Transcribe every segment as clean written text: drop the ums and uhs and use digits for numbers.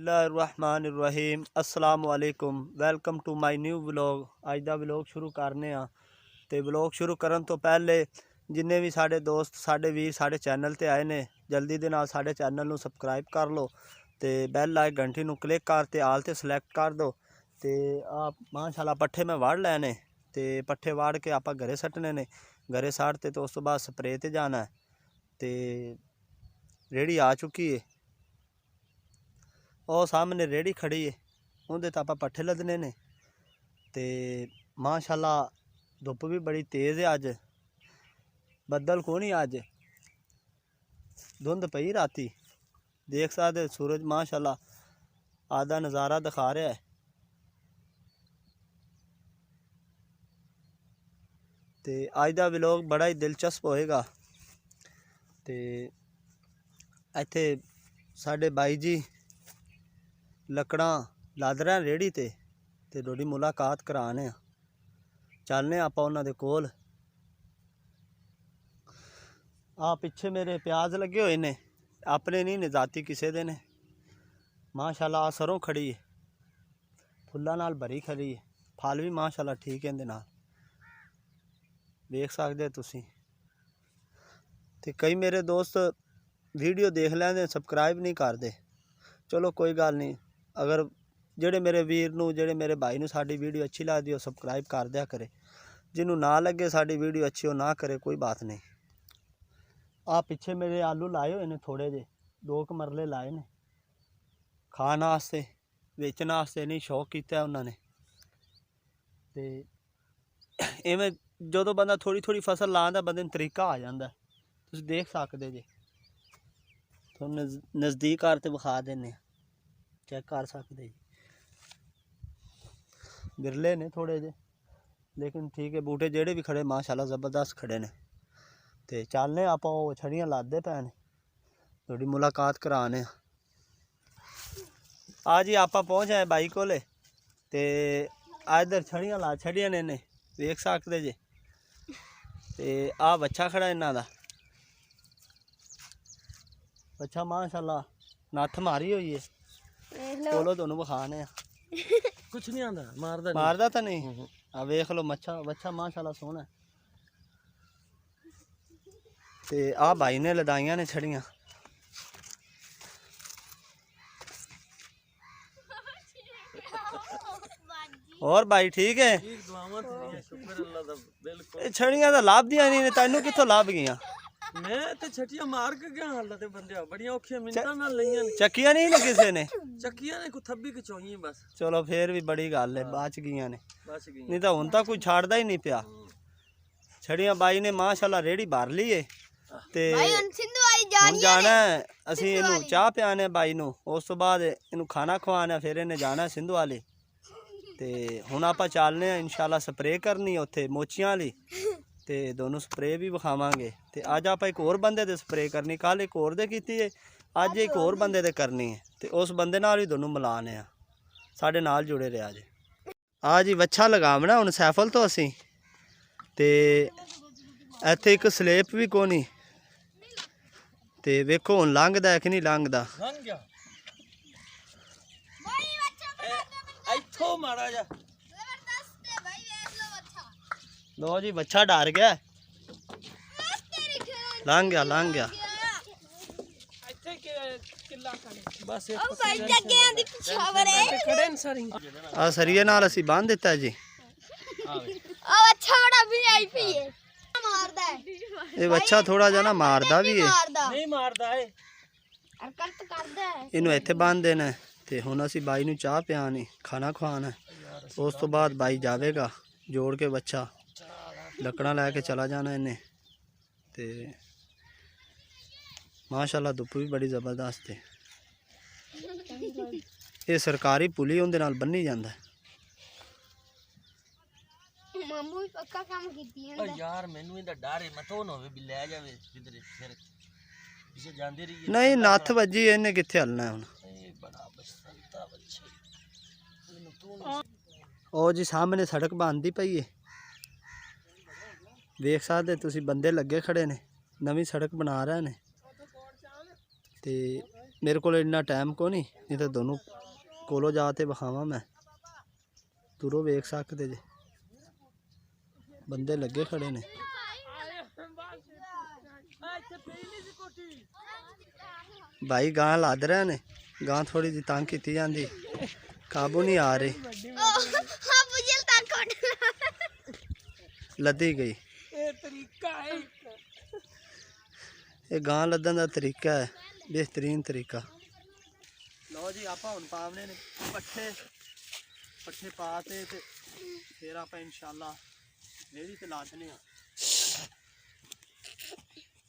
बिस्मिल्लाहिर्रहमानिर्रहीम अस्सलामुअलैकुम welcome to my new vlog. अज का व्लॉग शुरू करने तो व्लॉग शुरू करन तो पहले जिन्ने भी साढ़े दोस्त साढ़े वीर साढ़े चैनल ते आए ने जल्दी दे नाल साढ़े चैनल नू सबसक्राइब कर लो तो बैल आइक घंटी नू क्लिक कर ते आल ते सिलेक्ट कर दो। तो आप माशाल्लाह पट्ठे मैं वाड़ लैने तो पट्ठे वाड़ के आप घरे सट्टने ने। घरे सट्टते तो उस तो बाद स्प्रे ते जाना है। तो रेहड़ी आ चुकी है और सामने रेहड़ी खड़ी है उनके तो आप पट्ठे लदने ने। तो माशाल्लाह धुप भी बड़ी तेज़ है अज बदल को नहीं अज धुंध पई राती देख सकते सूरज माशाल्लाह आधा नज़ारा दिखा रहा है। तो अज का व्लॉग बड़ा ही दिलचस्प होएगा। तो इत्थे साढ़े बाई जी लकड़ा लद रहे रेहड़ी ते थोड़ी मुलाकात कराने चलने आप उन्होंने कोल। आ पिछे मेरे प्याज लगे हुए ने अपने नहीं ने जाती किसी दे ने। माशाल्लाह आ सरों खड़ी है फुल्लां नाल भरी खड़ी है फल भी माशाल्लाह ठीक है इहदे नाल देख सकते तुसीं। ते कई मेरे दोस्त वीडियो देख लैंदे सबसक्राइब नहीं करते। चलो कोई गल नहीं अगर जेड़े मेरे वीर नू जेड़े मेरे भाई नू साडी वीडियो अच्छी लगती है सबसक्राइब कर दिया करे। जिन्हों ना लगे साडी वीडियो अच्छी हो ना करे कोई बात नहीं। आ पिछे मेरे आलू लाए हुए ने थोड़े जे 2 मरले लाए ने खाने वास्ते बेचने वास्ते नहीं शौक किया उन्होंने। तो इवें जो बंदा थोड़ी थोड़ी फसल लाता बंदे नूं तरीका आ जाता है तुसीं देख सकते जे। तो नज़दीक आते विखा देने चेक कर सकते जी बिरले ने थोड़े जे लेकिन ठीक है बूटे जेड़े भी खड़े माशाल्लाह ज़बरदस्त खड़े ने। तो चलने आप छड़ियाँ लादे पे ने थोड़ी मुलाकात कराने। आज ही आप पहुँच आए बाई को इधर छड़ियाँ ला छड़ियाँ ने देख सकते जे। तो आ बच्चा खड़ा इन्हों का बच्चा माशाल्लाह नत्थ मारी हुई है बोलो तुहानू विखाने कुछ नहीं आंदा मारदा तो नहीं। आ वेख लो मच्छा बच्चा माशाल्लाह सोहना। तो आ भाई ने लदाइयां ने छड़ियां और भाई ठीक है छड़ियां तो लाभदियां नहीं तैनू कित्थों लाभ गईयां। मैं ते छटियां मार के गया हाल ते बंदे बड़ियां औखियां मिन्नतां नाल लईयां ने चक्कियां नहीं ने किसे ने चक्कियां ने को थब्बी खचोई बस। चलो फिर भी बड़ी गल है बच गईयां ने बच गई नहीं तो हुण तां कोई छाड़दा ही नहीं पिया। छड़ियां बाई ने माशाल्लाह रेहड़ी भर ली है ते हुण जाना असीं इहनूं चाह पियाने बाई नूं उस तो बाद इहनूं खाना खवाना फिर इहने जाना सिंधु वाले। तो हुण आपां चलने इंशाल्लाह स्प्रे करनी उत्थे मोचियां वाली तो दोनों स्प्रे भी विखावांगे। तो अज आप एक होर बंदे दे स्प्रे करनी कल एक होर दे कीती है अज एक होर बंदे दे करनी है। तो उस बंदे नाल ही दोनों मिलाने साडे नाल जुड़े रहा जे। आ जी वच्छा लगावना हुण सैफल तो असीं ते इत्थे एक स्लेप भी कोनी ते वेखो हुण लंघदा है कि नहीं लंघदा। लो जी बच्चा डर गया लंघ गया आ सरिये नाल असीं बांध दिता जी। ये बच्चा थोड़ा जा ना मारदा भी है इनू इत्थे बांध देना। तो हुण असीं बाई नूं चाह पियानी खाना खवाना उस तो बाद बाई जाएगा जोड़ के बच्चा लकड़ा लैके चला जाना इन्हें। तो माशाल्लाह धुप भी बड़ी ज़बरदस्त है। ये सरकारी पुली उनदे नाल बन्नी जांदा है। यार मैनू इहदा डर है मतो ना होवे भी ले जावे किधरे फिर पीछे जांदे रहिए नहीं नत्थ वजी इन्हें कित्थे हलना है हुण। ओ जी सामने सड़क बनती पई है देख सकते तुसीं बंदे लगे खड़े ने नवीं सड़क बना रहे ने। ते मेरे को इन्ना टाइम को नहीं तो दोनों कोलो जाते विखावा मैं दूरों वेख सकते जे बंदे लगे खड़े ने। भाई गां लद रहे ने, गां थोड़ी जी तंग की जाती, काबू नहीं आ रही, लदी गई। ये गां लदन का तरीका है, बेहतरीन तरीका। लो जी आप हुण पावने ने पट्ठे पट्ठे पाते ते फिर आप इंशाल्लाह रेहड़ी ते ला दने।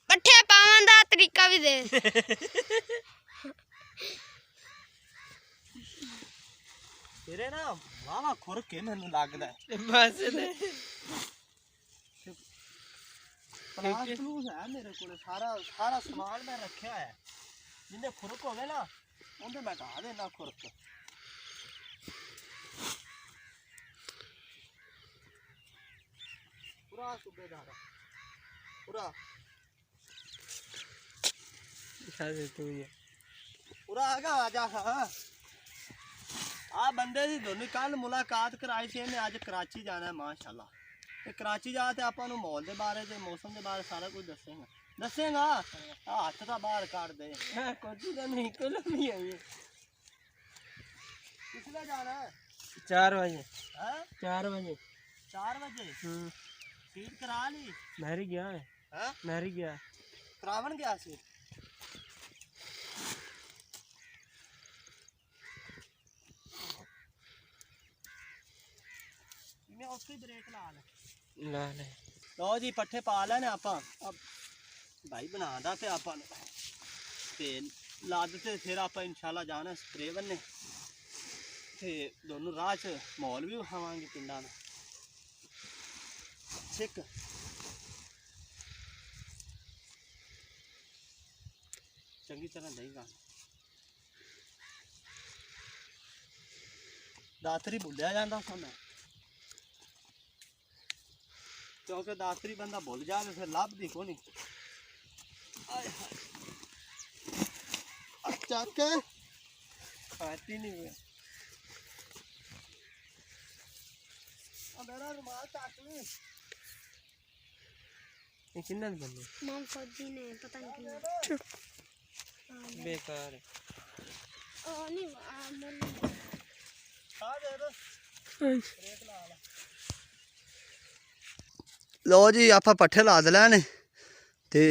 पट्ठे पावन दा तरीका भी दे। तेरे ना वावा खुर के मैनू लगदा है बस प्लास प्लूस है मेरे को, सारा सारा सामान मैं रखा है, जिन्हें खुरक होवे ना उन्हें मैं ढा देना खुरक। पूरा सूबेदार पूरा पूरा आगा आ जा। हाँ आ बंदे दी दोनों कल मुलाकात कराई सी, इन्हें अज कराची जाना है माशाल्लाह। ते कराची जा ते आपां नूं माहौल दे बारे ते मौसम दे बारे सारा कुछ दसेगा दसेगा। हाथ तां बाहर काट दे कुछ नहीं कोई नहीं है। किसने जाना है? 4 बजे। हैं 4 बजे 4 बजे सीट करा ली? महरी गया है, हैं महरी गया करावन गया सी। मैं उसकी ब्रेक ला ले। ला ले। लो जी पट्ठे पा लेने आपां, अब भाई बनादा ते आपां ते लाद ते फिर आपां इंशाल्लाह जाना स्प्रे बनने ते दोनों राह च माहौल भी विखावांगे पिंडा दा। ठीक चंगी तरह देगा। दातरी भुलिया जाता सा मैं, क्योंकि दातरी बंदा भुल जाए फिर लभदी को नहीं। चक खाती नहीं हुआ। मेरा रुमाल चक ली। ये किन्ना बंदे माम फौजी ने पता नहीं क्यों बेकार है। नहीं लो जी आप पट्ठे लाद लैने ते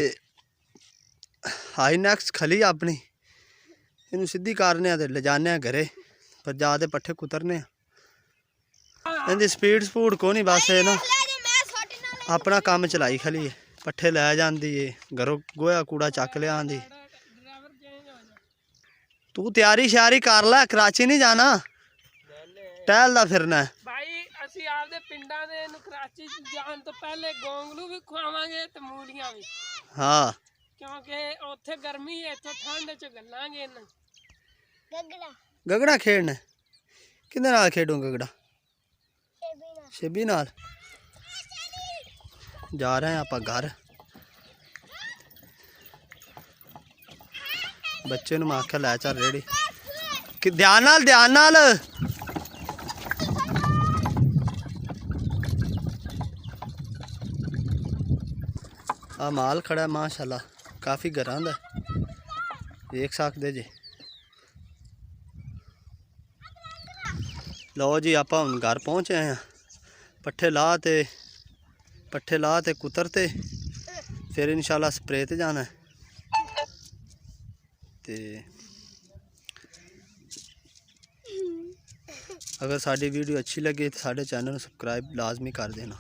हाई नैक्स खली अपनी इनू सीधी करने ते ले जाने घरे पर जाते पट्ठे कुतरने। इनकी स्पीड स्पूड को नहीं, बस ये ना अपना काम चलाई खली है, पट्ठे लै जाती है घरों गोया कूड़ा चक लिया आंदी। तू तैयारी श्यारी कर लै, कराची नहीं जाना, टहलदा फिरना है। भाई ਅਸੀਂ ਆਪਦੇ ਪਿੰਡਾਂ ਦੇ ਨੂੰ ਕਰਾਚੀ ਜਾਣ ਤੋਂ ਪਹਿਲੇ ਗੋਂਗਲੂ ਵੀ ਖਵਾਵਾਂਗੇ ਤੇ ਮੂਲੀਆਂ ਵੀ। हाँ ਕਿਉਂਕਿ ਉੱਥੇ ਗਰਮੀ ਹੈ, ਇੱਥੇ ਠੰਡ ਚ ਗੱਲਾਂਗੇ ਇਹਨਾਂ। गगड़ा गगड़ा खेड़ना किंदे नाल खेडूं? गगड़ा शेबी नाल। जा रहे हैं आप घर, बच्चे नूं मैं आख्या लै चल रेड़ी कि ध्यान नाल आ माल खड़ा है माशाल्लाह, काफ़ी घरां दा देख सकते जी। लो जी आप हुण घर पहुँचे हैं, पट्ठे ला ते कुतरते फिर इंशाल्लाह स्प्रे ते जाना है। ते अगर साडी वीडियो अच्छी लगे तो साडे चैनल नूं सबसक्राइब लाजमी कर देना।